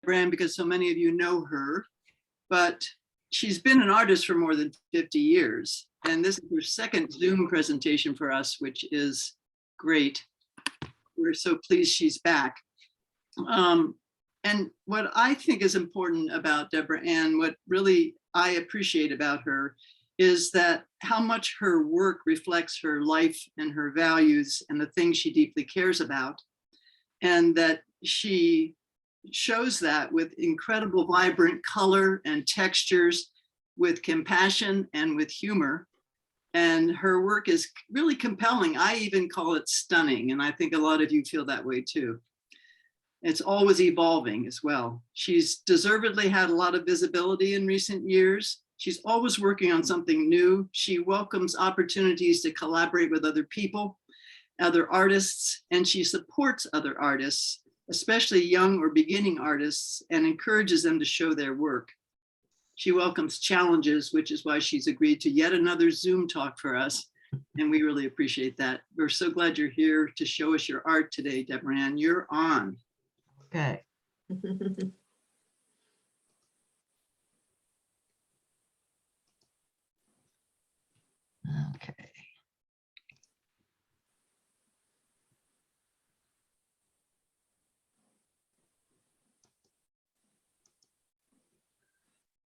Ann because so many of you know her, but she's been an artist for more than 50 years. And this is her second Zoom presentation for us, which is great. We're so pleased she's back. And what I think is important about Deborah Ann, what really I appreciate about her, is that how much her work reflects her life and her values and the things she deeply cares about. And that she shows that with incredible vibrant color and textures, with compassion and with humor. And her work is really compelling. I even call it stunning. And I think a lot of you feel that way too. It's always evolving as well. She's deservedly had a lot of visibility in recent years. She's always working on something new. She welcomes opportunities to collaborate with other people, other artists, and she supports other artists, especially young or beginning artists, and encourages them to show their work. She welcomes challenges, which is why she's agreed to yet another Zoom talk for us. And we really appreciate that. We're so glad you're here to show us your art today, Deborah Ann. You're on. Okay. Okay.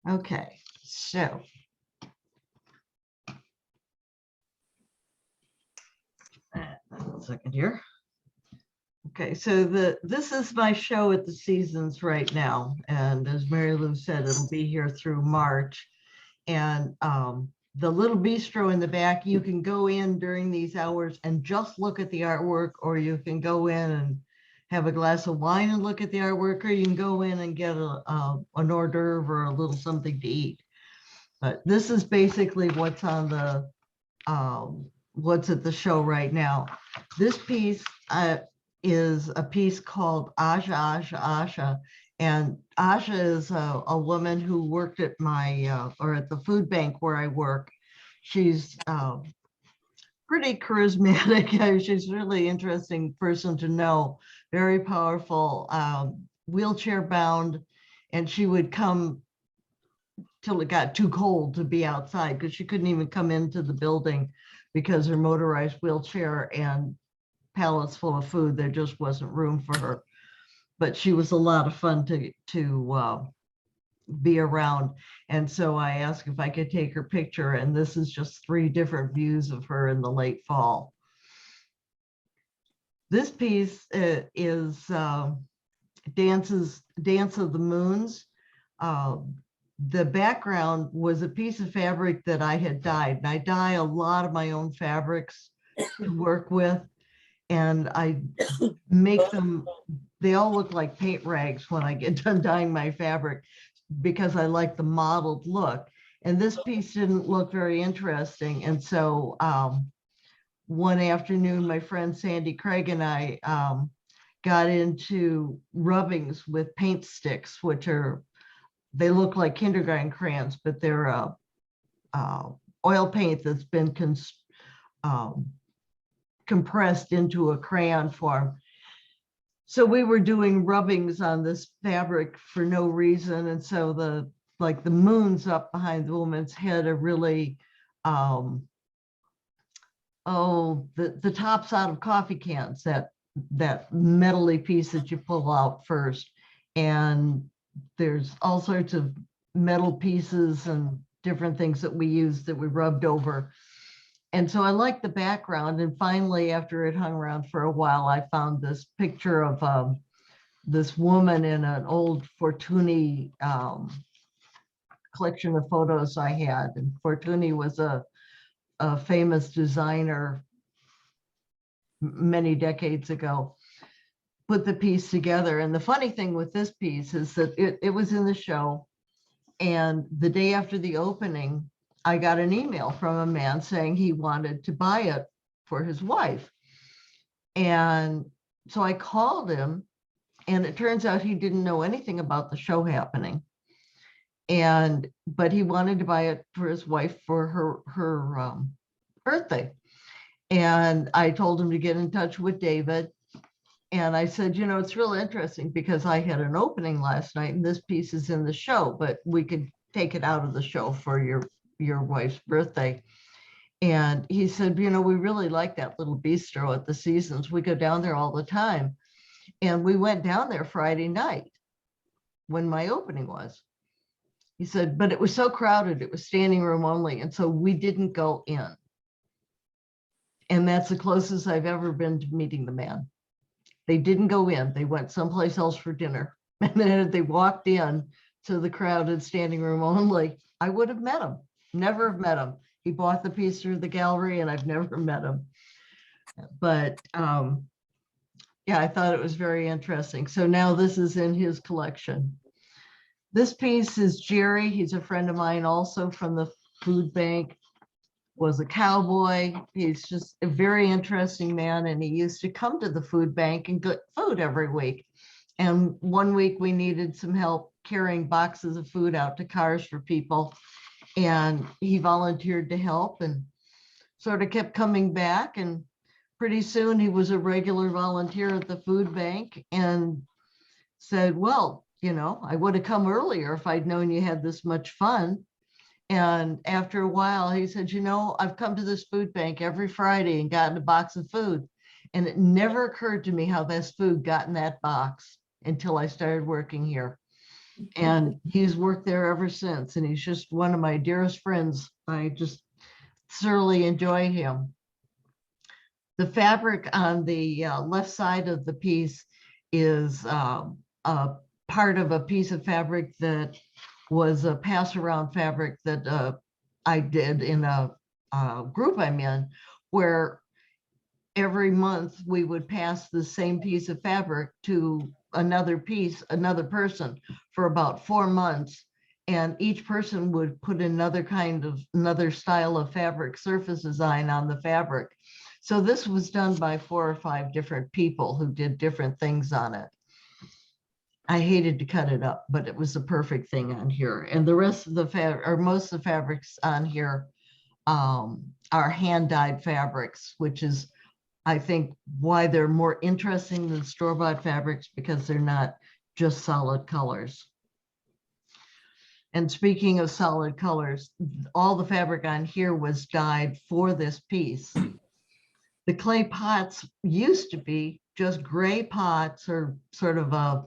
Okay, so one second here. Okay, so this is my show at the Seasons right now, and as Mary Lou said, it'll be here through March. And the little bistro in the back, you can go in during these hours and just look at the artwork, or you can go in and have a glass of wine and look at the artwork, or you can go in and get an hors d'oeuvre or a little something to eat. But this is basically what's on the what's at the show right now. This piece is a piece called Asha. And Asha is a woman who worked at my, or at the food bank where I work. She's pretty charismatic. She's a really interesting person to know, very powerful, wheelchair bound, and she would come till it got too cold to be outside because she couldn't even come into the building because her motorized wheelchair and pallets full of food, there just wasn't room for her. But she was a lot of fun to be around. And so I asked if I could take her picture, and this is just 3 different views of her in the late fall. This piece is Dance of the Moons. The background was a piece of fabric that I had dyed, and I dye a lot of my own fabrics to work with, and I make them, they all look like paint rags when I get done dyeing my fabric because I like the mottled look. And this piece didn't look very interesting. And so one afternoon, my friend Sandy Craig and I got into rubbings with paint sticks, which are, they look like kindergarten crayons, but they're oil paint that's been compressed into a crayon form. So we were doing rubbings on this fabric for no reason. And so the moons up behind the woman's head are really, the tops out of coffee cans, that metally piece that you pull out first. And there's all sorts of metal pieces and different things that we used that we rubbed over. And so I liked the background. And finally, after it hung around for a while, I found this picture of this woman in an old Fortuny collection of photos I had. And Fortuny was a famous designer many decades ago. Put the piece together. And the funny thing with this piece is that it was in the show. And the day after the opening, I got an email from a man saying he wanted to buy it for his wife. And so I called him, and it turns out he didn't know anything about the show happening. But he wanted to buy it for his wife for her birthday. And I told him to get in touch with David. And I said, you know, it's real interesting because I had an opening last night and this piece is in the show, but we could take it out of the show for your wife's birthday. And he said, you know, we really like that little bistro at the Seasons. We go down there all the time. And we went down there Friday night when my opening was. He said, but it was so crowded, it was standing room only. And so we didn't go in. And that's the closest I've ever been to meeting the man. They didn't go in, they went someplace else for dinner. And then they walked in to the crowded standing room only. I would have met him, never have met him. He bought the piece through the gallery and I've never met him. But yeah, I thought it was very interesting. So now this is in his collection. This piece is Jerry. He's a friend of mine also from the food bank, was a cowboy. He's just a very interesting man. And he used to come to the food bank and get food every week. And one week we needed some help carrying boxes of food out to cars for people. And he volunteered to help and sort of kept coming back. And pretty soon he was a regular volunteer at the food bank and said, well, you know, I would have come earlier if I'd known you had this much fun. And after a while, he said, you know, I've come to this food bank every Friday and gotten a box of food. And it never occurred to me how this food got in that box until I started working here. And he's worked there ever since. And he's just one of my dearest friends. I just thoroughly enjoy him. The fabric on the left side of the piece is a part of a piece of fabric that was a pass around fabric that I did in a group I'm in, where every month we would pass the same piece of fabric to another person for about 4 months. And each person would put another style of fabric surface design on the fabric. So this was done by 4 or 5 different people who did different things on it. I hated to cut it up, but it was the perfect thing on here. And the rest of the fabric, or most of the fabrics on here, are hand-dyed fabrics, which is, I think, why they're more interesting than store-bought fabrics, because they're not just solid colors. And speaking of solid colors, all the fabric on here was dyed for this piece. The clay pots used to be just gray pots or sort of a,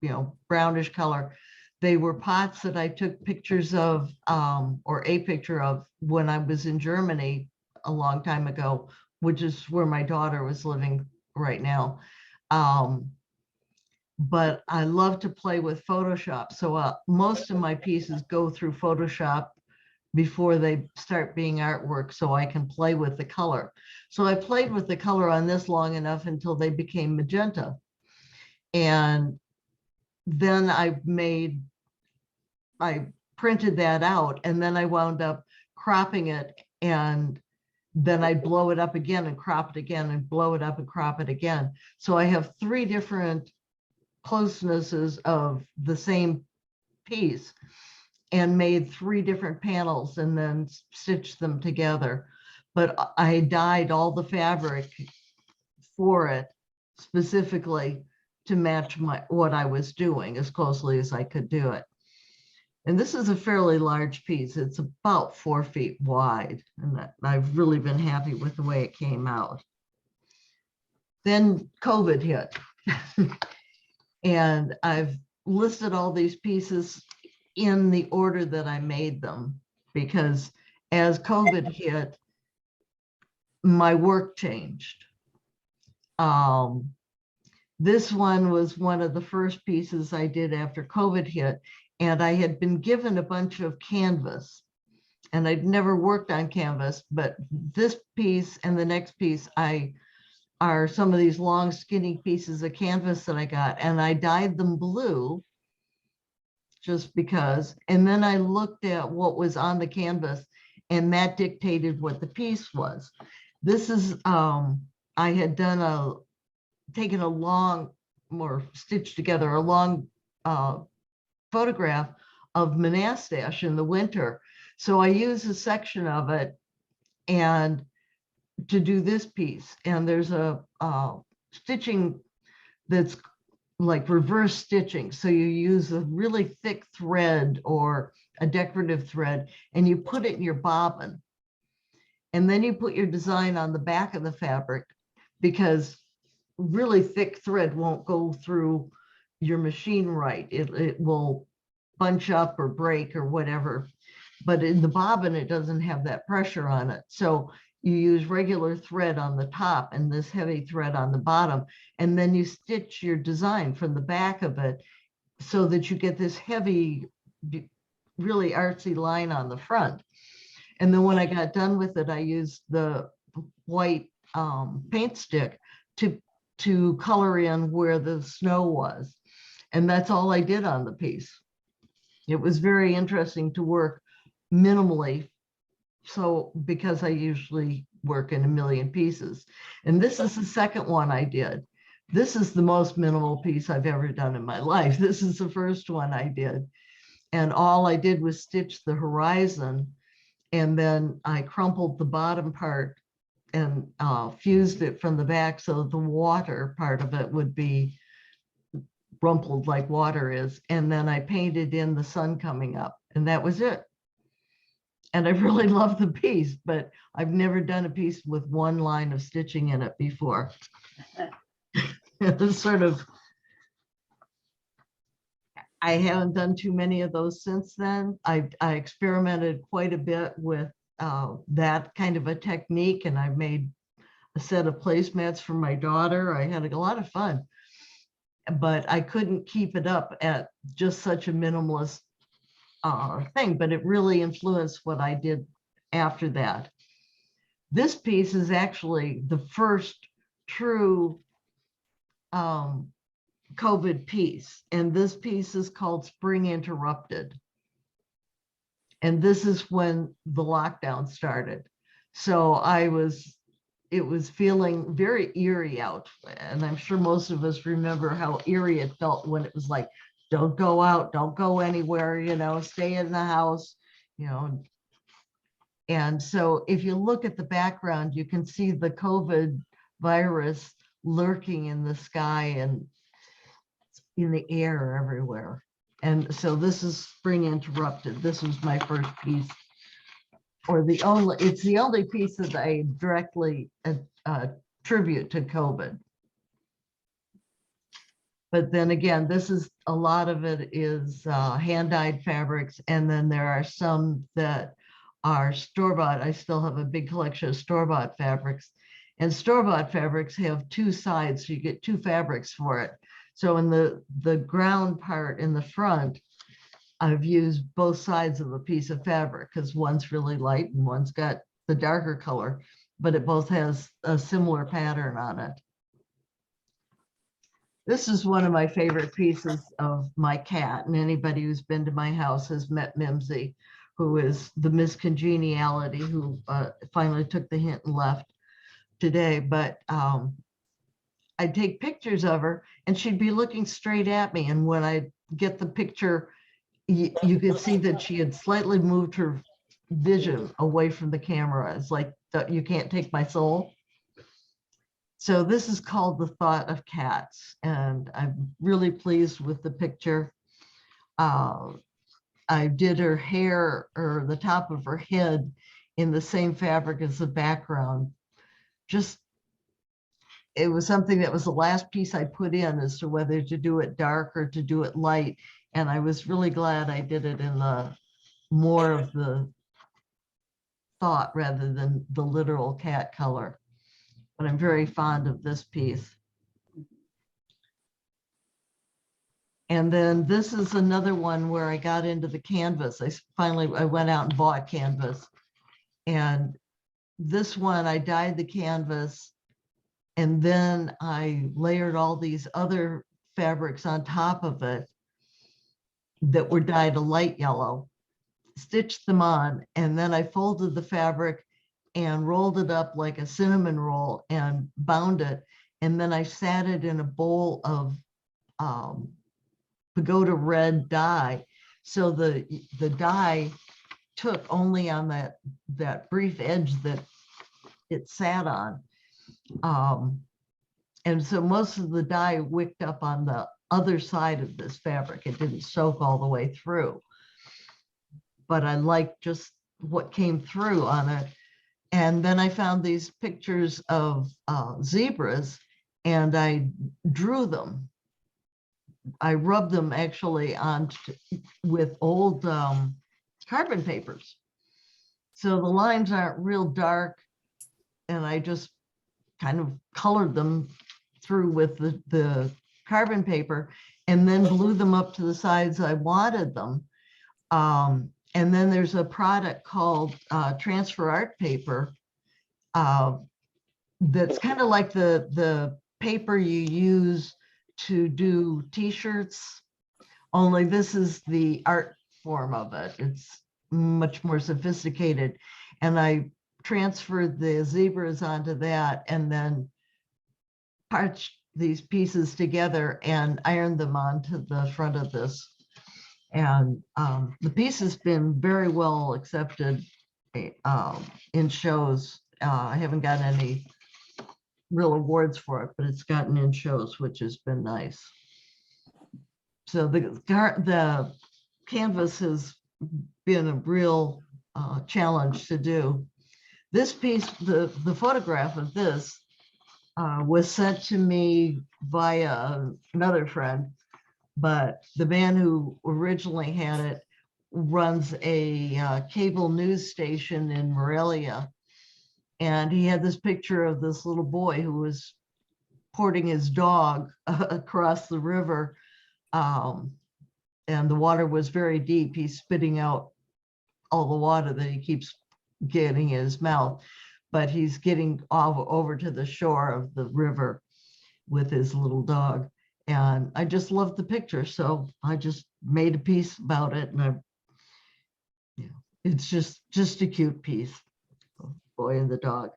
you know, brownish color. They were pots that I took pictures of, or a picture of, when I was in Germany a long time ago, which is where my daughter was living right now. But I love to play with Photoshop. So most of my pieces go through Photoshop before they start being artwork, so I can play with the color. So I played with the color on this long enough until they became magenta. And then I printed that out, and then I wound up cropping it, and then I'd blow it up again and crop it again and blow it up and crop it again. So I have 3 different closenesses of the same piece and made 3 different panels and then stitched them together. But I dyed all the fabric for it specifically to match what I was doing as closely as I could do it. And this is a fairly large piece. It's about 4 feet wide, and I've really been happy with the way it came out. Then COVID hit. And I've listed all these pieces in the order that I made them, because as COVID hit, my work changed. This one was one of the first pieces I did after COVID hit, and I had been given a bunch of canvas, and I'd never worked on canvas, but this piece and the next piece are some of these long skinny pieces of canvas that I got, and I dyed them blue just because. And then I looked at what was on the canvas, and that dictated what the piece was. This is, I had done taken a long, or stitched together a long photograph of MANASTASH in the winter. So I used a section of it and to do this piece. And there's a stitching that's like reverse stitching. So you use a really thick thread or a decorative thread, and you put it in your bobbin. And then you put your design on the back of the fabric, because really thick thread won't go through your machine right. It will bunch up or break or whatever. But in the bobbin, it doesn't have that pressure on it. So you use regular thread on the top and this heavy thread on the bottom, and then you stitch your design from the back of it so that you get this heavy, really artsy line on the front. And then when I got done with it, I used the white paint stick to color in where the snow was. And that's all I did on the piece. It was very interesting to work minimally. So because I usually work in a million pieces. And this is the second one I did. This is the most minimal piece I've ever done in my life. This is the first one I did. And all I did was stitch the horizon, and then I crumpled the bottom part and fused it from the back so the water part of it would be rumpled like water is. And then I painted in the sun coming up, and that was it. And I really love the piece, but I've never done a piece with one line of stitching in it before. It was sort of, I haven't done too many of those since then. I experimented quite a bit with that kind of a technique, and I made a set of placemats for my daughter. I had a lot of fun, but I couldn't keep it up at just such a minimalist thing, but it really influenced what I did after that. This piece is actually the first true COVID piece, and this piece is called Spring Interrupted. And this is when the lockdown started. So it was feeling very eerie out. And I'm sure most of us remember how eerie it felt when it was like, don't go out, don't go anywhere, you know, stay in the house, you know. And so if you look at the background, you can see the COVID virus lurking in the sky and in the air everywhere. And so this is Spring Interrupted. This was my first piece, or it's the only piece that I directly attribute to COVID. But then again, this is, a lot of it is hand-dyed fabrics. And then there are some that are store-bought. I still have a big collection of store-bought fabrics. And store-bought fabrics have two sides, so you get two fabrics for it. So in the ground part in the front, I've used both sides of a piece of fabric, because one's really light and one's got the darker color, but it both has a similar pattern on it. This is one of my favorite pieces of my cat, and anybody who's been to my house has met Mimsy, who is the Miss Congeniality, who finally took the hint and left today. But I'd take pictures of her and she'd be looking straight at me. And when I get the picture, you could see that she had slightly moved her vision away from the camera. It's like, you can't take my soul. So this is called The Thought of Cats, and I'm really pleased with the picture. I did her hair, or the top of her head, in the same fabric as the background. Just, it was something that was the last piece I put in as to whether to do it dark or to do it light. And I was really glad I did it in the more of the thought rather than the literal cat color. But I'm very fond of this piece. And then this is another one where I got into the canvas. I went out and bought canvas. And this one, I dyed the canvas, and then I layered all these other fabrics on top of it that were dyed a light yellow, stitched them on, and then I folded the fabric and rolled it up like a cinnamon roll and bound it. And then I sat it in a bowl of pagoda red dye. So the dye took only on that brief edge that it sat on. And so most of the dye wicked up on the other side of this fabric. It didn't soak all the way through, but I liked just what came through on it. And then I found these pictures of zebras, and I drew them. I rubbed them actually on with old carbon papers. So the lines aren't real dark, and I just kind of colored them through with the carbon paper, and then blew them up to the sides I wanted them. And then there's a product called transfer art paper that's kind of like the paper you use to do t-shirts, only this is the art form of it. It's much more sophisticated. And I transferred the zebras onto that, and then parched these pieces together and ironed them onto the front of this. And the piece has been very well accepted in shows. I haven't gotten any real awards for it, but it's gotten in shows, which has been nice. So the canvas has been a real challenge to do. This piece, the photograph of this was sent to me via another friend, but the man who originally had it runs a cable news station in Morelia. And he had this picture of this little boy who was porting his dog across the river. And the water was very deep. He's spitting out all the water that he keeps getting in his mouth, but he's getting over to the shore of the river with his little dog. And I just loved the picture. So I just made a piece about it. And it's just a cute piece. Boy and the dog.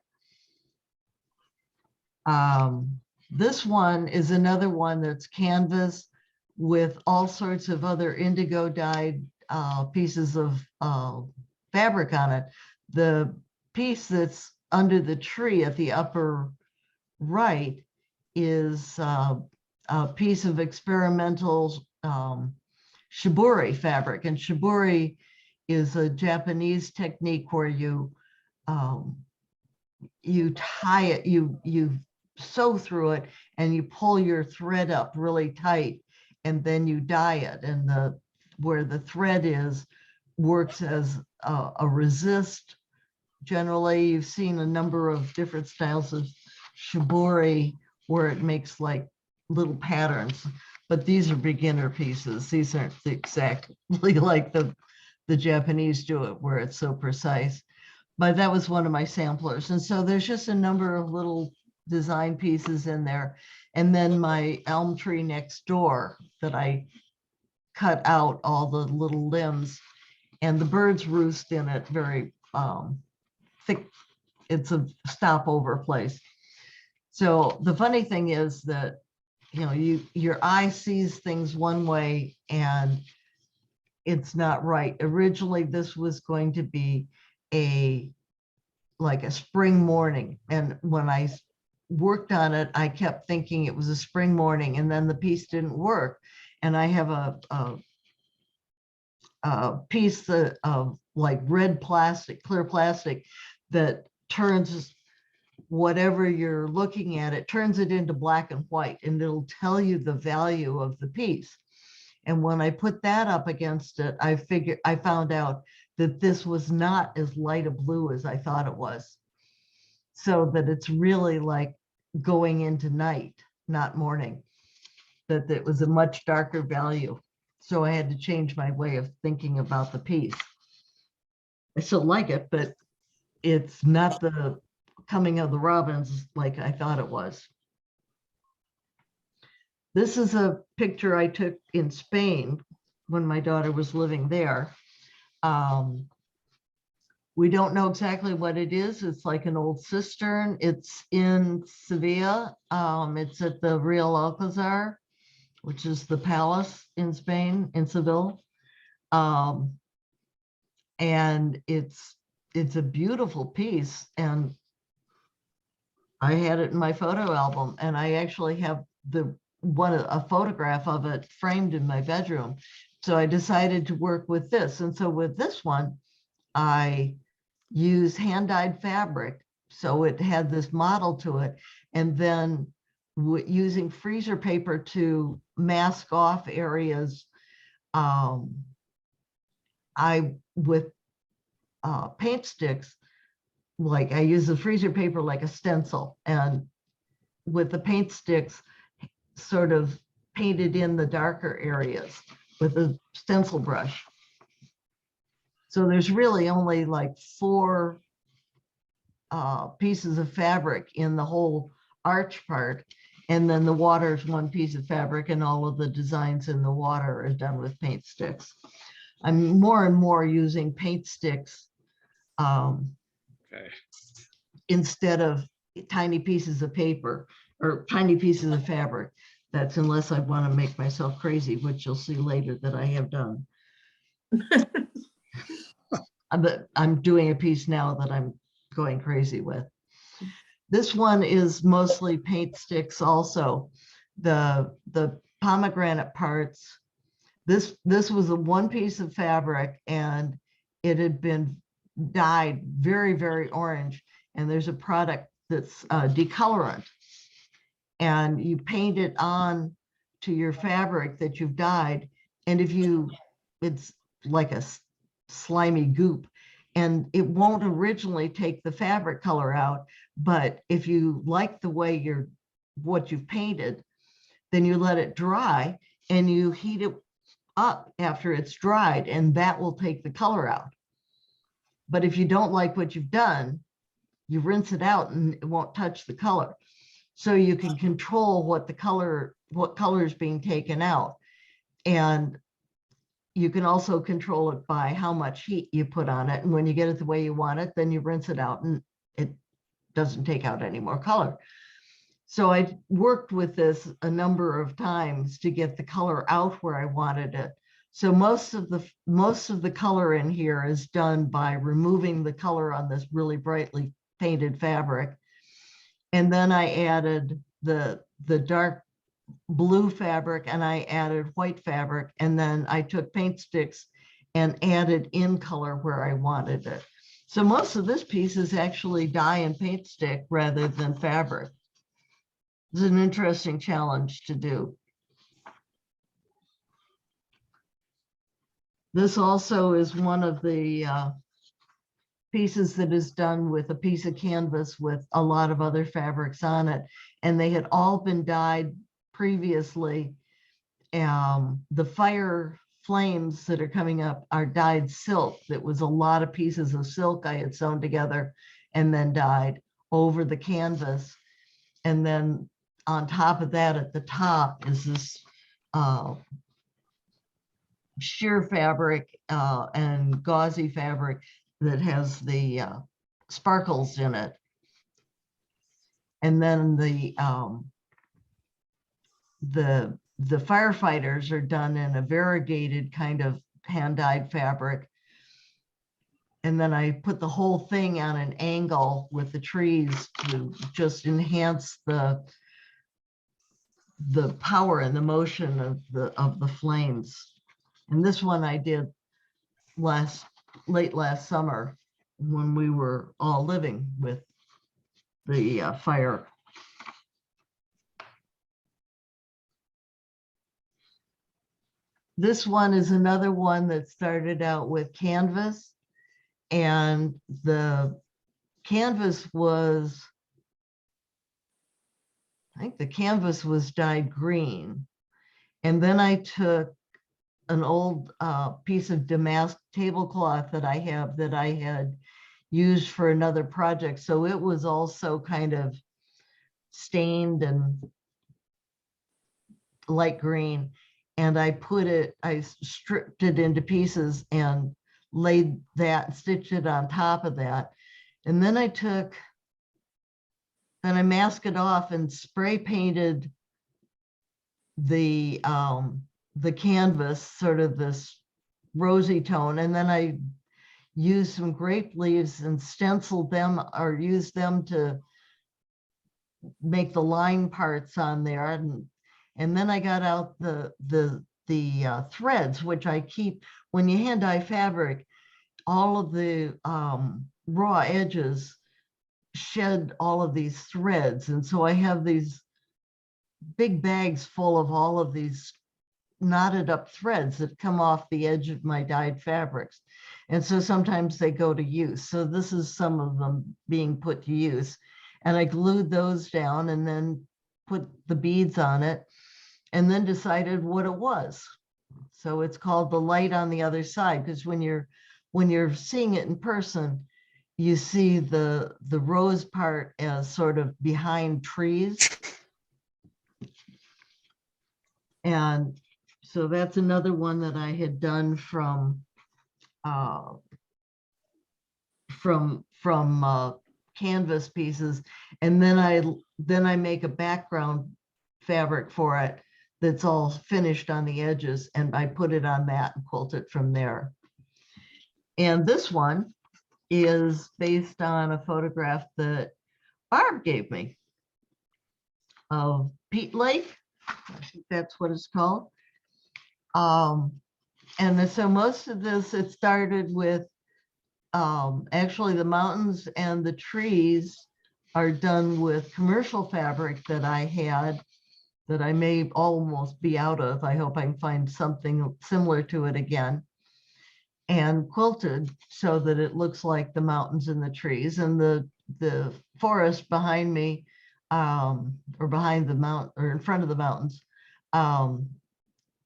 This one is another one that's canvas with all sorts of other indigo dyed pieces of fabric on it. The piece that's under the tree at the upper right is a piece of experimental shibori fabric, and shibori is a Japanese technique where you tie it, you sew through it, and you pull your thread up really tight, and then you dye it. And where the thread is works as a resist. Generally, you've seen a number of different styles of shibori where it makes like little patterns, but these are beginner pieces. These aren't exactly like the Japanese do it, where it's so precise. But that was one of my samplers. And so there's just a number of little design pieces in there. And then my elm tree next door that I cut out all the little limbs, and the birds roost in it very thick. It's a stopover place. So the funny thing is that, your eye sees things one way and it's not right. Originally, this was going to be like a spring morning. And when I worked on it, I kept thinking it was a spring morning, and then the piece didn't work. And I have a piece of like red plastic, clear plastic, that turns whatever you're looking at, it turns it into black and white, and it'll tell you the value of the piece. And when I put that up against it, I found out that this was not as light a blue as I thought it was. So that it's really like going into night, not morning, that it was a much darker value. So I had to change my way of thinking about the piece. I still like it, but it's not the coming of the robins like I thought it was. This is a picture I took in Spain when my daughter was living there. We don't know exactly what it is. It's like an old cistern. It's in Sevilla. It's at the Real Alcazar, which is the palace in Spain, in Seville. And it's a beautiful piece. And I had it in my photo album, and I actually have a photograph of it framed in my bedroom. So I decided to work with this. And so with this one, I use hand-dyed fabric. So it had this model to it. And then using freezer paper to mask off areas, with paint sticks, like I use the freezer paper like a stencil, and with the paint sticks sort of painted in the darker areas with a stencil brush. So there's really only like 4 pieces of fabric in the whole arch part. And then the water is 1 piece of fabric, and all of the designs in the water are done with paint sticks. I'm more and more using paint sticks instead of tiny pieces of paper or tiny pieces of fabric. That's unless I want to make myself crazy, which you'll see later that I have done. I'm doing a piece now that I'm going crazy with. This one is mostly paint sticks also. The pomegranate parts, this was a 1 piece of fabric, and it had been dyed very, very orange. And there's a product that's decolorant, and you paint it on to your fabric that you've dyed. And it's like a slimy goop, and it won't originally take the fabric color out. But if you like the way what you've painted, then you let it dry and you heat it up after it's dried, and that will take the color out. But if you don't like what you've done, you rinse it out and it won't touch the color. So you can control what color is being taken out. And you can also control it by how much heat you put on it. And when you get it the way you want it, then you rinse it out and it doesn't take out any more color. So I worked with this a number of times to get the color out where I wanted it. So most of the color in here is done by removing the color on this really brightly painted fabric. And then I added the dark blue fabric, and I added white fabric, and then I took paint sticks and added in color where I wanted it. So most of this piece is actually dye and paint stick rather than fabric. It's an interesting challenge to do. This also is one of the pieces that is done with a piece of canvas with a lot of other fabrics on it, and they had all been dyed previously. The fire flames that are coming up are dyed silk. That was a lot of pieces of silk I had sewn together and then dyed over the canvas. And then on top of that, at the top is this sheer fabric and gauzy fabric that has the sparkles in it. And then the firefighters are done in a variegated kind of hand-dyed fabric. And then I put the whole thing on an angle with the trees to just enhance the power and the motion of the flames. And this one I did late last summer when we were all living with the fire. This one is another one that started out with canvas, and the canvas was, I think the canvas was dyed green. And then I took an old piece of damask tablecloth that I have that I had used for another project. So it was also kind of stained and light green. And I stripped it into pieces and laid that, stitched it on top of that. And then I masked it off and spray painted the canvas, sort of this rosy tone. And then I used some grape leaves and stenciled them, or used them to make the line parts on there, and then I got out the threads, which I keep when you hand dye fabric. All of the raw edges shed all of these threads, and so I have these big bags full of all of these knotted up threads that come off the edge of my dyed fabrics. And so sometimes they go to use. So this is some of them being put to use. And I glued those down and then put the beads on it and then decided what it was. So it's called The Light on the Other Side, because when you're seeing it in person, you see the rose part as sort of behind trees. And so that's another one that I had done from canvas pieces, and then I make a background fabric for it that's all finished on the edges, and I put it on that and quilt it from there. And this one is based on a photograph that Barb gave me of Peat Lake. I think that's what it's called. And so most of this, it started with actually the mountains and the trees are done with commercial fabric that I had that I may almost be out of. I hope I can find something similar to it again, and quilted so that it looks like the mountains and the trees, and the forest behind me, or behind the mountain or in front of the mountains,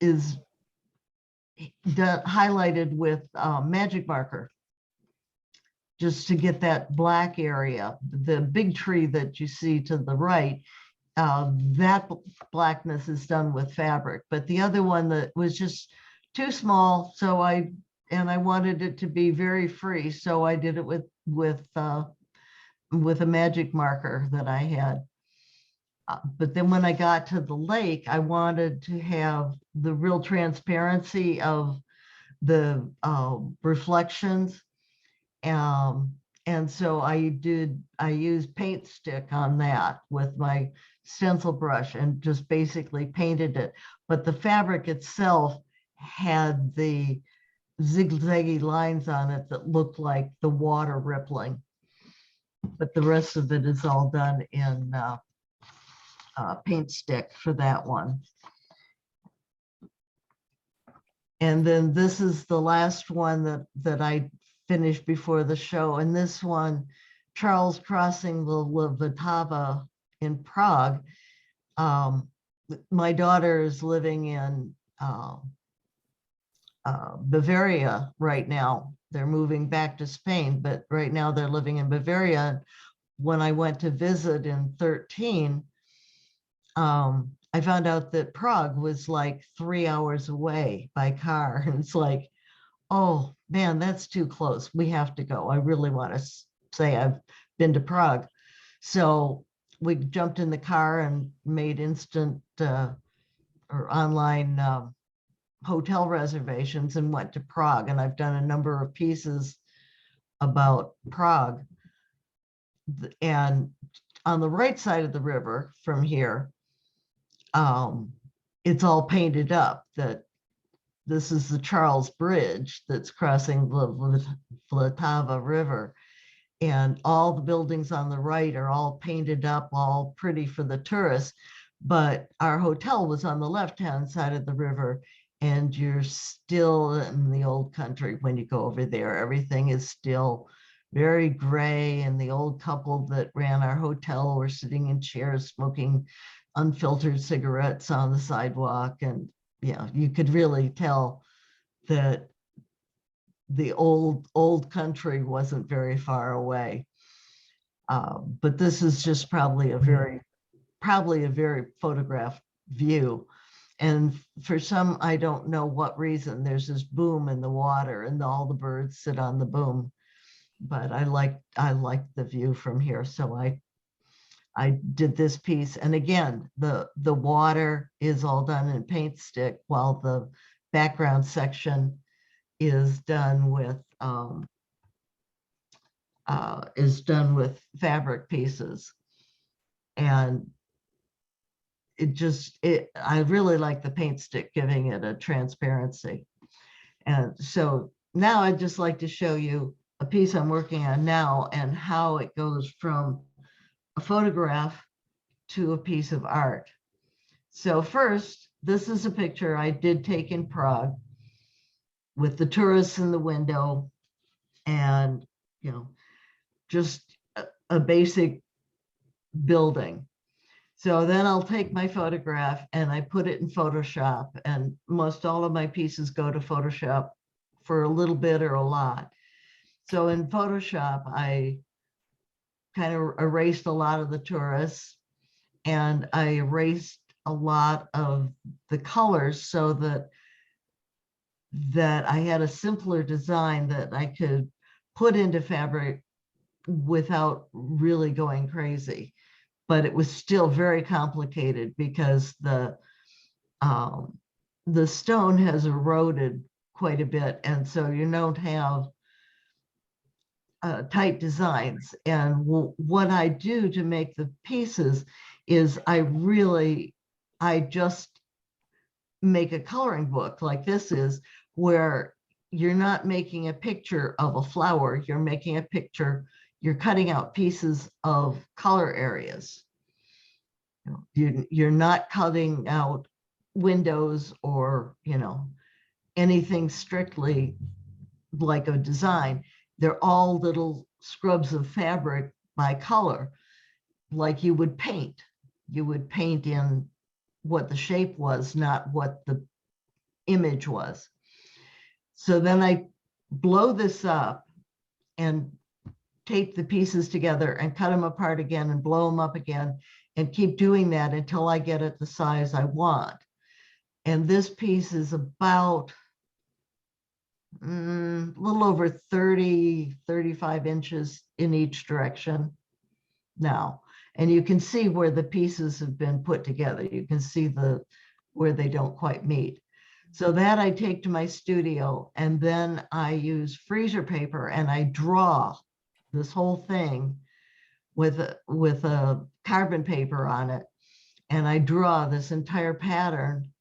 is highlighted with magic marker, just to get that black area. The big tree that you see to the right, that blackness is done with fabric, but the other one that was just too small, so I wanted it to be very free, so I did it with a magic marker that I had. But then when I got to the lake, I wanted to have the real transparency of the reflections. And so I used paint stick on that with my stencil brush and just basically painted it. But the fabric itself had the zigzaggy lines on it that looked like the water rippling. But the rest of it is all done in paint stick for that one. And then this is the last one that I finished before the show. And this one, Charles crossing the Vltava in Prague. My daughter is living in Bavaria right now. They're moving back to Spain, but right now they're living in Bavaria. When I went to visit in 2013, I found out that Prague was like 3 hours away by car. And it's like, oh man, that's too close. We have to go. I really want to say I've been to Prague. So we jumped in the car and made instant or online hotel reservations and went to Prague. And I've done a number of pieces about Prague. And on the right side of the river from here, it's all painted up that this is the Charles Bridge that's crossing the Vltava River. And all the buildings on the right are all painted up, all pretty for the tourists. But our hotel was on the left-hand side of the river, and you're still in the old country when you go over there. Everything is still very gray, and the old couple that ran our hotel were sitting in chairs smoking unfiltered cigarettes on the sidewalk. And yeah, you could really tell that the old country wasn't very far away. But this is just probably a very photographed view. And for some, I don't know what reason, there's this boom in the water and all the birds sit on the boom. But I like the view from here. So I did this piece. And again, the water is all done in paint stick, while the background section is done with fabric pieces. And I really like the paint stick giving it a transparency. And so now I'd just like to show you a piece I'm working on now and how it goes from a photograph to a piece of art. So first, this is a picture I did take in Prague with the tourists in the window and, you know, just a basic building. So then I'll take my photograph and I put it in Photoshop, and most all of my pieces go to Photoshop for a little bit or a lot. So in Photoshop, I kind of erased a lot of the tourists and I erased a lot of the colors so that I had a simpler design that I could put into fabric without really going crazy. But it was still very complicated because the stone has eroded quite a bit, and so you don't have tight designs. And what I do to make the pieces is I just make a coloring book like this is, where you're not making a picture of a flower, you're making a picture, you're cutting out pieces of color areas. You're not cutting out windows or, anything strictly like a design. They're all little scrubs of fabric by color, like you would paint. You would paint in what the shape was, not what the image was. So then I blow this up and tape the pieces together and cut them apart again and blow them up again and keep doing that until I get it the size I want. And this piece is about a little over 30, 35 inches in each direction now. And you can see where the pieces have been put together. You can see where they don't quite meet. So that I take to my studio, and then I use freezer paper and I draw this whole thing with a carbon paper on it. And I draw this entire pattern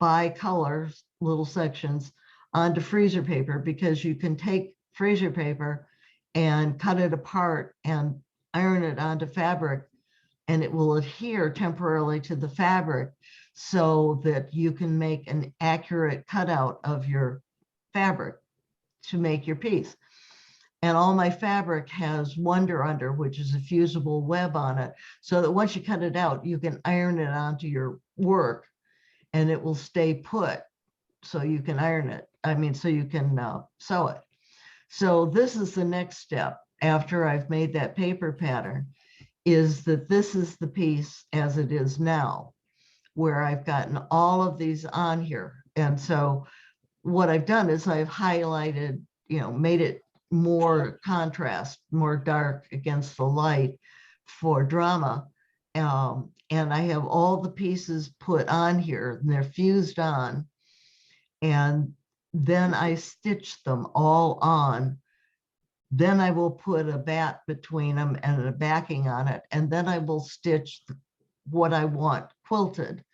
by colors, little sections, onto freezer paper, because you can take freezer paper and cut it apart and iron it onto fabric, and it will adhere temporarily to the fabric so that you can make an accurate cutout of your fabric to make your piece. And all my fabric has Wonder Under, which is a fusible web on it, so that once you cut it out, you can iron it onto your work and it will stay put, so you can iron it. So you can sew it. So this is the next step after I've made that paper pattern, is that this is the piece as it is now, where I've gotten all of these on here. And so what I've done is I've highlighted, made it more contrast, more dark against the light for drama. And I have all the pieces put on here and they're fused on. And then I stitch them all on. Then I will put a bat between them and a backing on it. And then I will stitch what I want quilted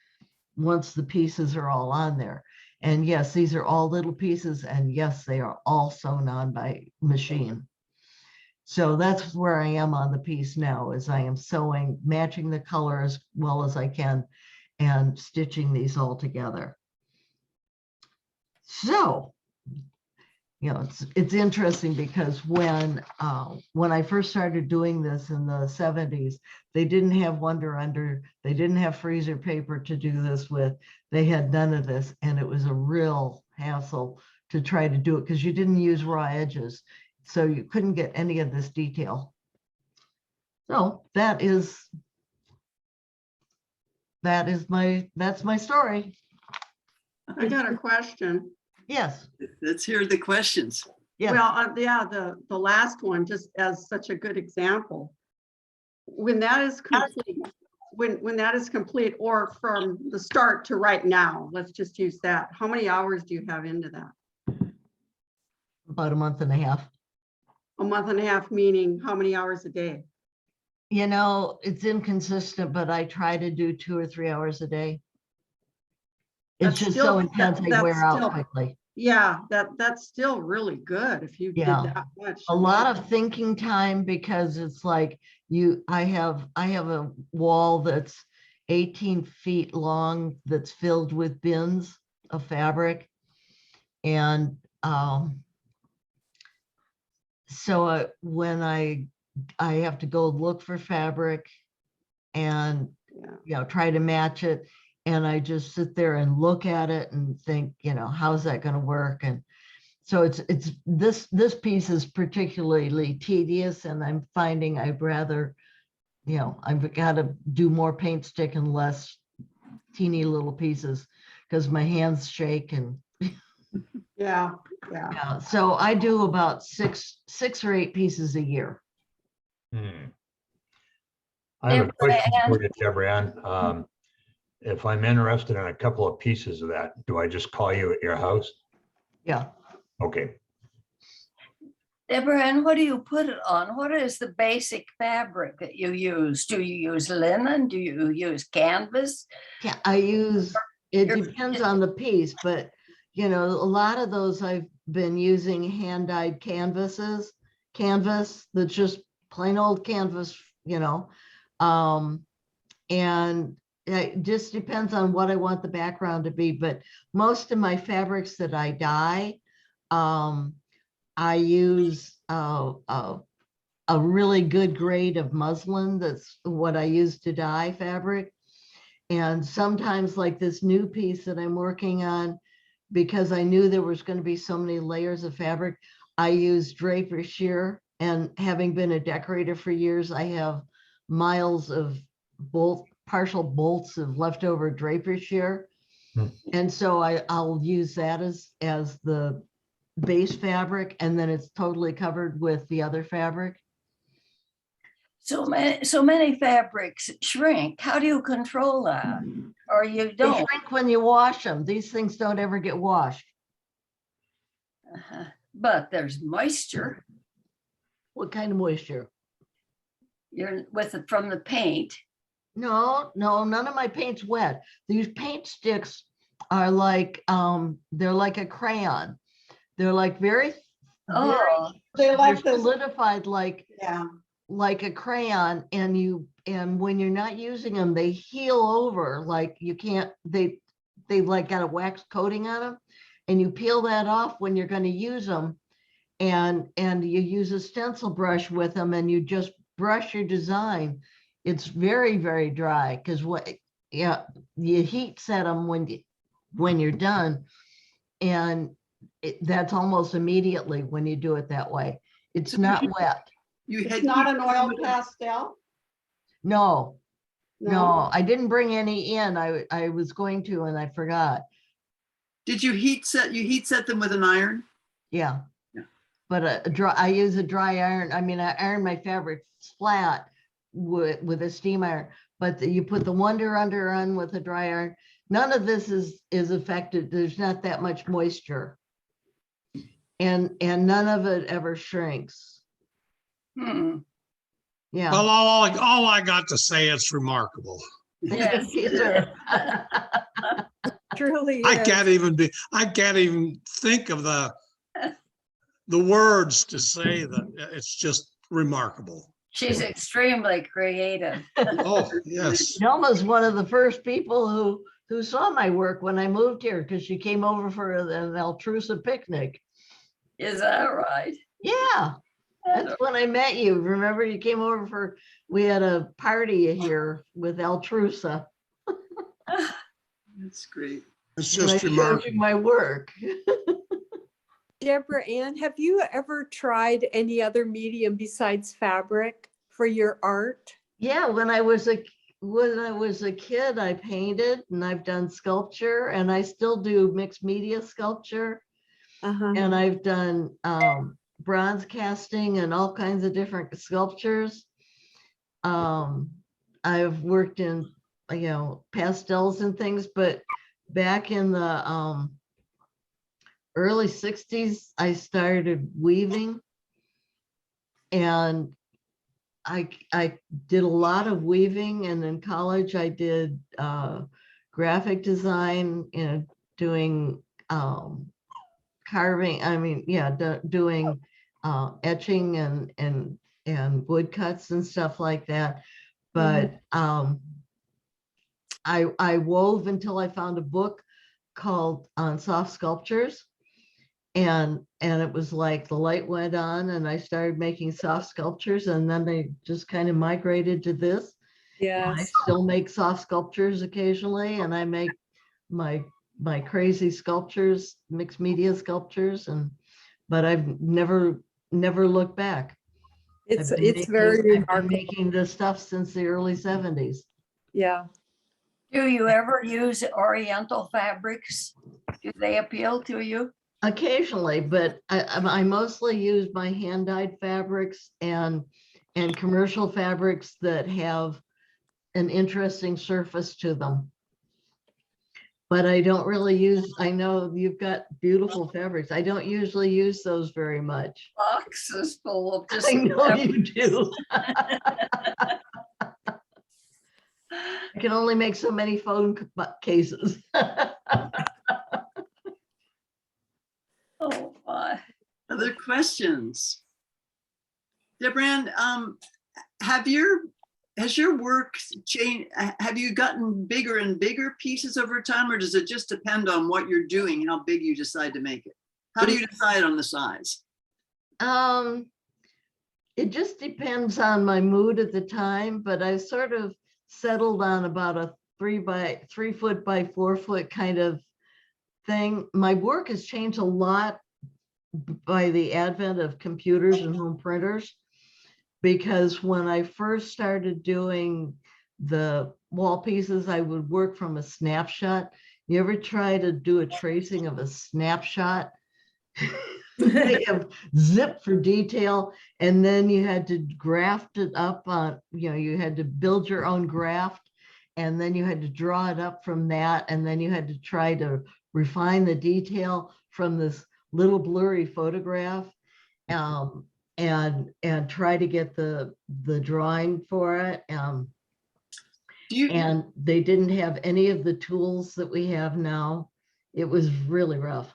once the pieces are all on there. And yes, these are all little pieces. And yes, they are all sewn on by machine. So that's where I am on the piece now, is I am sewing, matching the color as well as I can, and stitching these all together. So, it's interesting because when I first started doing this in the 70s, they didn't have Wonder Under, they didn't have freezer paper to do this with, they had none of this, and it was a real hassle to try to do it because you didn't use raw edges, so you couldn't get any of this detail. So that's my story. I got a question. Yes. Let's hear the questions. Yeah. Well, yeah, the last one, just as such a good example. When that is complete, when that is complete, or from the start to right now, let's just use that. How many hours do you have into that? About a month and a half. A month and a half, meaning how many hours a day? You know, it's inconsistent, but I try to do 2 or 3 hours a day. It's That's just still- so intense, I that's wear out still- quickly. Yeah, that's still really good if you did Yeah. that much. A lot of thinking time, because it's like I have a wall that's 18 feet long that's filled with bins of fabric. And so when I have to go look for fabric and Yeah. try to match it, and I just sit there and look at it and think, how's that going to work? And so it's this piece is particularly tedious, and I'm finding I'd rather, I've got to do more paint stick and less teeny little pieces because my hands shake. And Yeah. so I do about six or 8 pieces a year. I have a Deborah question Ann. for you, Deborah Ann. If I'm interested in a couple of pieces of that, do I just call you at your house? Yeah. Okay. Deborah Ann, what do you put it on? What is the basic fabric that you use? Do you use linen? Do you use canvas? Yeah, it depends on the piece, but a lot of those I've been using hand-dyed canvas that's just plain old canvas, and it just depends on what I want the background to be. But most of my fabrics that I dye, I use a really good grade of muslin. That's what I use to dye fabric. And sometimes, like this new piece that I'm working on, because I knew there was going to be so many layers of fabric, I use draper shear. And having been a decorator for years, I have miles of partial bolts of leftover draper shear. And so I'll use that as the base fabric, and then it's totally covered with the other fabric. So many fabrics shrink. How do you control that? Or you They don't? shrink when you wash them. These things don't ever get washed. But there's moisture. What kind of moisture? You're with it from the paint. No, none of my paint's wet. These paint sticks are like, they're like a crayon. They're like very Oh, They like they're this. solidified like Yeah. a crayon, and when you're not using them, they heal over. Like you can't, they like got a wax coating on them, and you peel that off when you're going to use them, and you use a stencil brush with them, and you just brush your design. It's very, very dry, because you heat set them when you're done, and that's almost immediately when you do it that way. It's not wet. It's not an oil pastel? No, I didn't bring any in. I was going to, and I forgot. Did you heat set them with an iron? Yeah. Yeah. But I use a dry iron. I mean, I iron my fabric flat with a steam iron, but you put the Wonder Under on with a dry iron. None of this is affected. There's not that much moisture. And none of it ever shrinks. Yeah. Well, all I got to say, it's remarkable. yes. Truly I is. can't even think of the words to say that. It's just remarkable. She's extremely creative. Oh, yes. Nelma's one of the first people who saw my work when I moved here, because she came over for an Altrusa picnic. Is that right? Yeah, that's when I met you. Remember, you came over we had a party here with Altrusa. That's great. It's And I just showed remarkable. you my work. Deborah Ann, have you ever tried any other medium besides fabric for your art? Yeah, when I was a kid, I painted, and I've done sculpture, and I still do mixed media sculpture. Uh-huh. And I've done bronze casting and all kinds of different sculptures. I've worked in, pastels and things, but back in the early 60s, I started weaving, and I did a lot of weaving, and in college I did graphic design, you know, doing carving. I mean, yeah, doing etching and woodcuts and stuff like that. But I wove until I found a book called On Soft Sculptures. And it was like the light went on and I started making soft sculptures, and then they just kind of migrated to this. And I Yes. still make soft sculptures occasionally, and I make my crazy sculptures, mixed media sculptures, but I've never looked back. It's I've been very I've been remarkable. making this stuff since the early 70s. Yeah. Do you ever use Oriental fabrics? Do they appeal to you? Occasionally, but I mostly use my hand-dyed fabrics and commercial fabrics that have an interesting surface to them. But I don't really use, I know you've got beautiful fabrics. I don't usually use those very much. Boxes full of just. I know you do. I can only make so many phone cases. Oh, my. Other questions? Deborah Ann, has your work changed? Have you gotten bigger and bigger pieces over time, or does it just depend on what you're doing, how big you decide to make it? How do you decide on the size? It just depends on my mood at the time, but I sort of settled on about a 3 foot by 4 foot kind of thing. My work has changed a lot by the advent of computers and home printers, because when I first started doing the wall pieces, I would work from a snapshot. You ever try to do a tracing of a snapshot? They have zip for detail, and then you had to graft it up on, you know, you had to build your own graft, and then you had to draw it up from that, and then you had to try to refine the detail from this little blurry photograph, and try to get the drawing for it. And they didn't have any of the tools that we have now. It was really rough.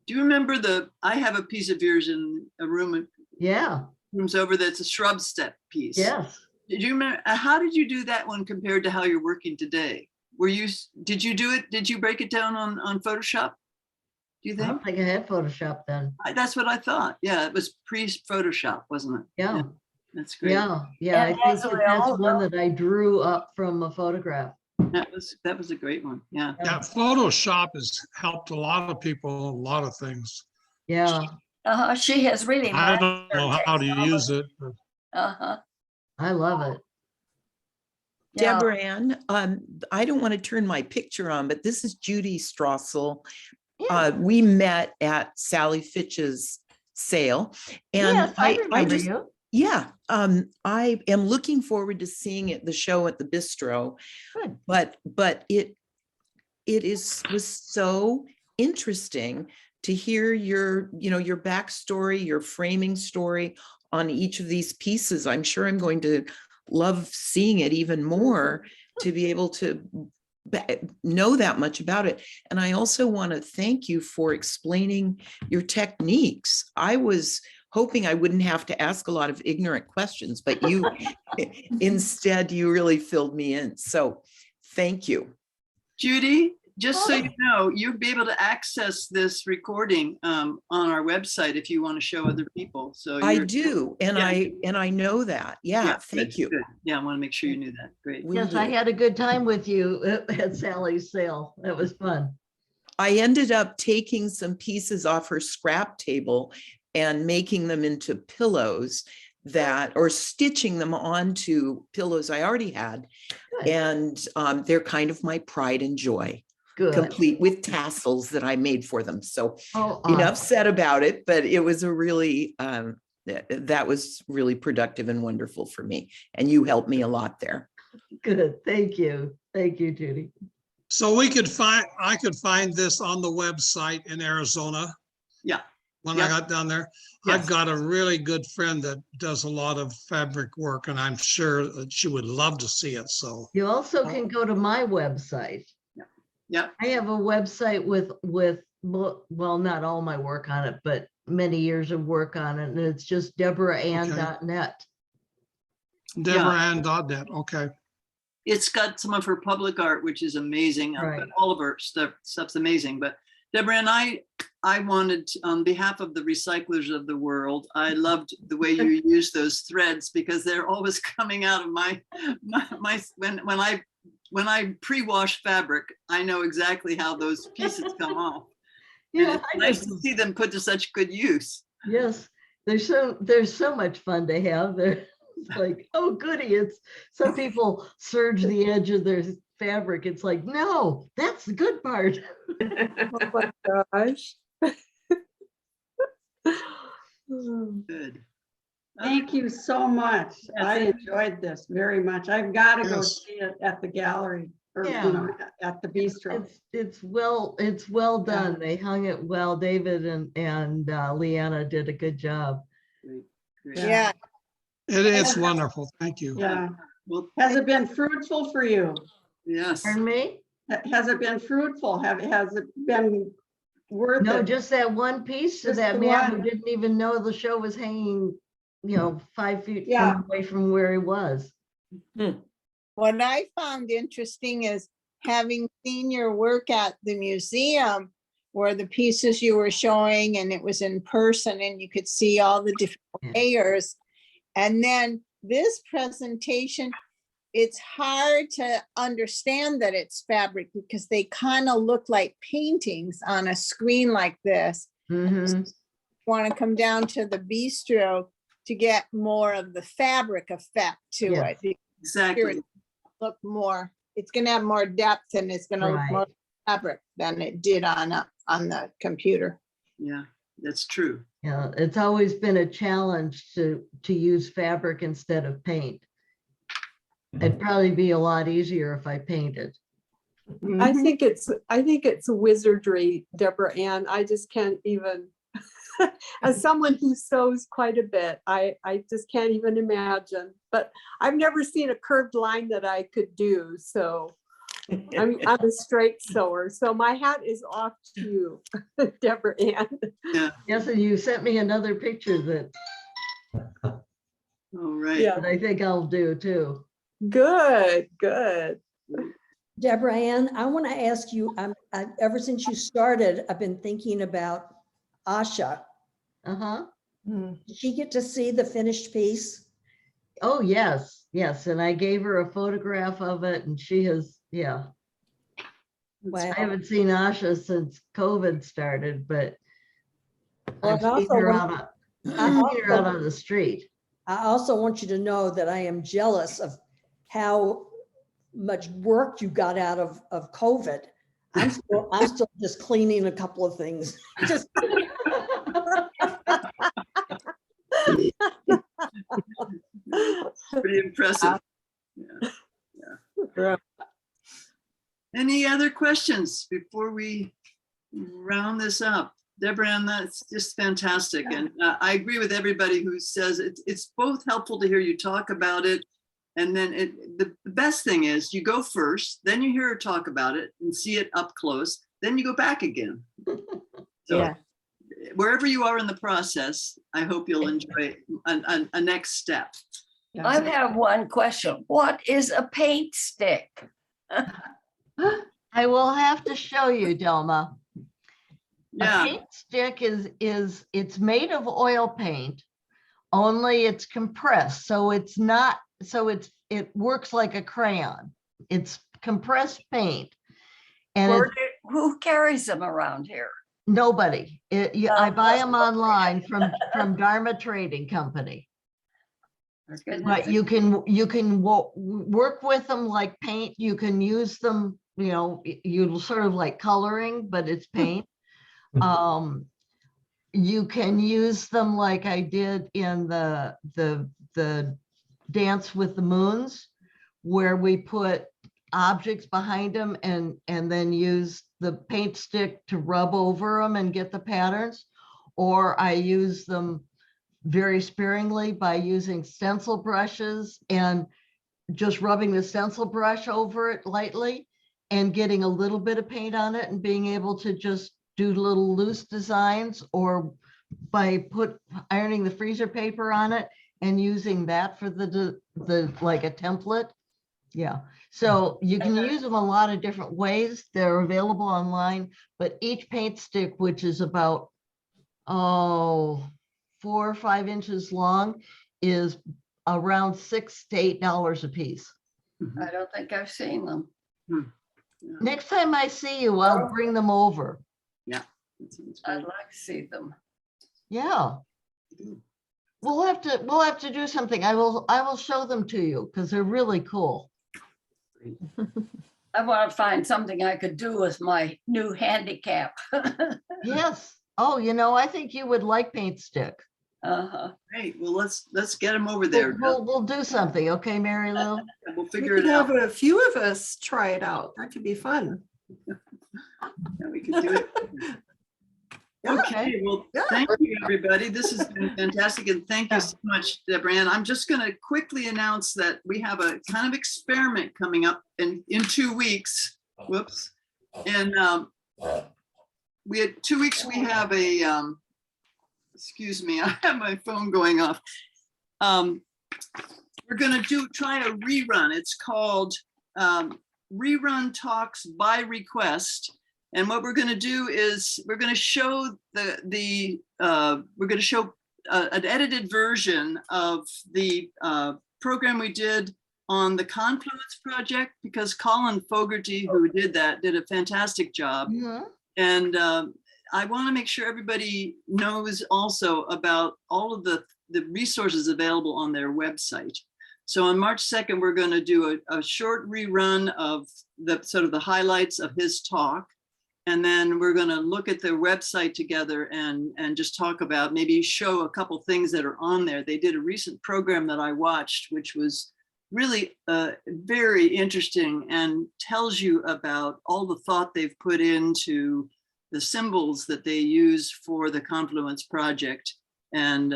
Do you remember I have a piece of yours in a room. Yeah. Rooms over that's a shrub step piece. Yes. Did you remember, how did you do that one compared to how you're working today? Did you do it? Did you break it down on Photoshop? Do you I think? don't think I had Photoshop then. That's what I thought. Yeah, it was pre-Photoshop, wasn't it? Yeah. That's great. Yeah. I And think as we that's all one know- that I drew up from a photograph. That was a great one. Yeah. Yeah, Photoshop has helped a lot of people, a lot of things. Yeah, She has really. I don't know mastered how to technology. use it, but I love it. Yeah. Deborah Ann, I don't want to turn my picture on, but this is Judy Strassel. Yeah. We met at Sally Fitch's sale. And Yes, I remember you. yeah, I am looking forward to seeing the show at the Bistro. Good. But it was so interesting to hear your backstory, your framing story on each of these pieces. I'm sure I'm going to love seeing it even more to be able to know that much about it. And I also want to thank you for explaining your techniques. I was hoping I wouldn't have to ask a lot of ignorant questions, but you instead, you really filled me in. So thank you. Judy, just so you know, you'll be able to access this recording on our website if you want to show other people. So I do. And yeah. I know that. Yeah, thank good, you. good. Yeah, I want to make sure you knew that. Great. Will Yes, I do. had a good time with you at Sally's sale. That was fun. I ended up taking some pieces off her scrap table and making them into pillows or stitching them onto pillows I already had. Good. And they're kind of my pride and joy, Good. complete with tassels that I made for them. So Oh, enough awesome. said about it, but it was a really, that was really productive and wonderful for me. And you helped me a lot there. Good. Thank you. Thank you, Judy. so I could find this on the website in Arizona. Yeah. when Yep. I got down there. Yes. I've got a really good friend that does a lot of fabric work, and I'm sure that she would love to see it, so. You also can go to my website. Yep. I have a website with, well, not all my work on it, but many years of work on it. And it's just deborah.ann.net. DeborahAnn.net, okay. It's got some of her public art, which is amazing. But Right. all of her stuff's amazing. But Deborah and I wanted, on behalf of the recyclers of the world, I loved the way you use those threads because they're always coming out of when I pre-wash fabric, I know exactly how those pieces come off. And Yeah, it's I nice know. to see them put to such good use. Yes, there's so much fun to have. They're it's like, oh goody, it's some people serge the edge of their fabric. It's like, no, that's the good part. Oh my gosh. Good. Thank you so much. Yes. I enjoyed this very much. I've got to go Yes. see it at the gallery or, Yeah. you know, at the bistro. It's well done. They hung it well. David and Leanna did a good job. Great, great. Yeah. It is wonderful. Thank you. Yeah. Well, Has it been fruitful for you? yes. Pardon me? Has it been fruitful? Has it been worth No, it? just that one piece of Just that the man who one. didn't even know the show was hanging, 5 feet Yeah. away from where he was. What I found interesting is having seen your work at the museum where the pieces you were showing and it was in person and you could see all the different Yeah. layers. And then this presentation, it's hard to understand that it's fabric because they kind of look like paintings on a screen like this. Mhm. Want to come down to the bistro to get more of the fabric effect to Yes. it. Exactly. Look more, it's gonna have more depth and it's gonna look Right. more fabric than it did on the computer. Yeah, that's true. Yeah, it's always been a challenge to use fabric instead of paint. It'd probably be a lot easier if I painted. I think it's wizardry, Deborah Ann. I just can't even, as someone who sews quite a bit, I just can't even imagine. But I've never seen a curved line that I could do. So I'm a straight sewer. So my hat is off to you, Deborah Ann. Yes, and you sent me another picture that All right. Yeah. I think I'll do too. Good, good. Deborah Ann, I want to ask you, ever since you started, I've been thinking about Asha. Uh-huh. Did she get to see the finished piece? Oh, yes, yes. And I gave her a photograph of it and she has, yeah. Wow. I haven't seen Asha since COVID started, but Well, I've and seen also her want- out on the street. I also want you to know that I am jealous of how much work you got out of COVID. I'm still just cleaning a couple of things. Just Pretty impressive. Yeah. Yeah. Any other questions before we round this up? Deborah Ann, that's just fantastic. And I agree with everybody who says it's both helpful to hear you talk about it. And then the best thing is you go first, then you hear her talk about it and see it up close, then you go back again. So Yeah. wherever you are in the process, I hope you'll enjoy a next step. I have one question. What is a paint stick? I will have to show you, Delma. A Yeah, paint stick it's made of oil paint, only it's compressed. So it's not, it works like a crayon. It's compressed paint. And it's Who carries them around here? nobody. I buy them online from Dharma Trading Company. But you can work with them like paint. You can use them, you sort of like coloring, but it's paint. You can use them like I did in the Dance with the Moons, where we put objects behind them and then use the paint stick to rub over them and get the patterns. or I use them very sparingly by using stencil brushes and just rubbing the stencil brush over it lightly and getting a little bit of paint on it and being able to just do little loose designs, or by ironing the freezer paper on it and using that for the like a template. Yeah, so you can use them a lot of different ways. They're available online, but each paint stick, which is about 4 or 5 inches long, is around $6 to $8 a piece. I don't think I've seen them. Next time I see you, I'll bring them over. Yeah. That sounds I'd great. like to see them. Yeah. We'll have to do something. I will show them to you because they're really cool. I want to find something I could do with my new handicap. Yes. Oh, I think you would like paint stick. Great. Well, let's get them over there. We'll do something. Okay, Mary Lou? We'll We figure could it out. have a few of us try it out. That could be fun. Yeah, we could do it. Okay. Well, thank you, everybody. This has been fantastic, and thank you so much, Deborah Ann. I'm just going to quickly announce that we have a kind of experiment coming up in 2 weeks. Whoops. And we had 2 weeks. We have a excuse me, I have my phone going off. We're going to try a rerun. It's called Rerun Talks by Request. And what we're going to do is we're going to show an edited version of the program we did on the Confluence project, because Colin Fogarty, who did that, did a fantastic job. Mhm. And I want to make sure everybody knows also about all of the resources available on their website. So on March 2nd, we're going to do a short rerun of the sort of the highlights of his talk. And then we're going to look at their website together and just talk about, maybe show a couple things that are on there. They did a recent program that I watched, which was really very interesting and tells you about all the thought they've put into the symbols that they use for the Confluence project, and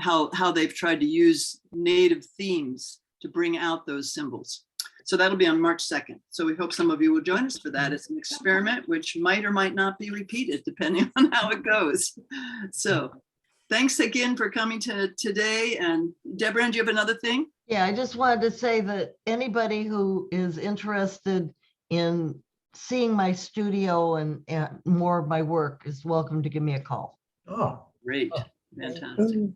how they've tried to use native themes to bring out those symbols. So that'll be on March 2nd. So we hope some of you will join us for that. It's an experiment which might or might not be repeated depending on how it goes. So thanks again for coming today. And Deborah, do you have another thing? Yeah, I just wanted to say that anybody who is interested in seeing my studio and more of my work is welcome to give me a call. Oh, Great. Fantastic.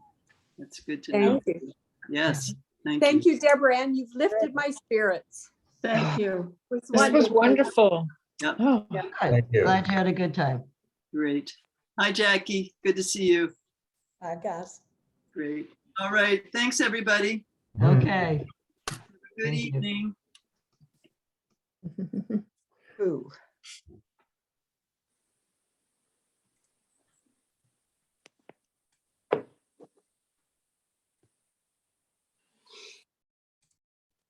That's good to know. Thank you. Yes. Thank you, Deborah Ann. You've lifted my spirits. Thank you. It was This was wonderful. Yep. Oh, Good. thank you. Glad you had a good time. Great. Hi, Jackie. Good to see you. Guys. Great. All right. Thanks, everybody. Okay. Good Thank you. evening. Ooh.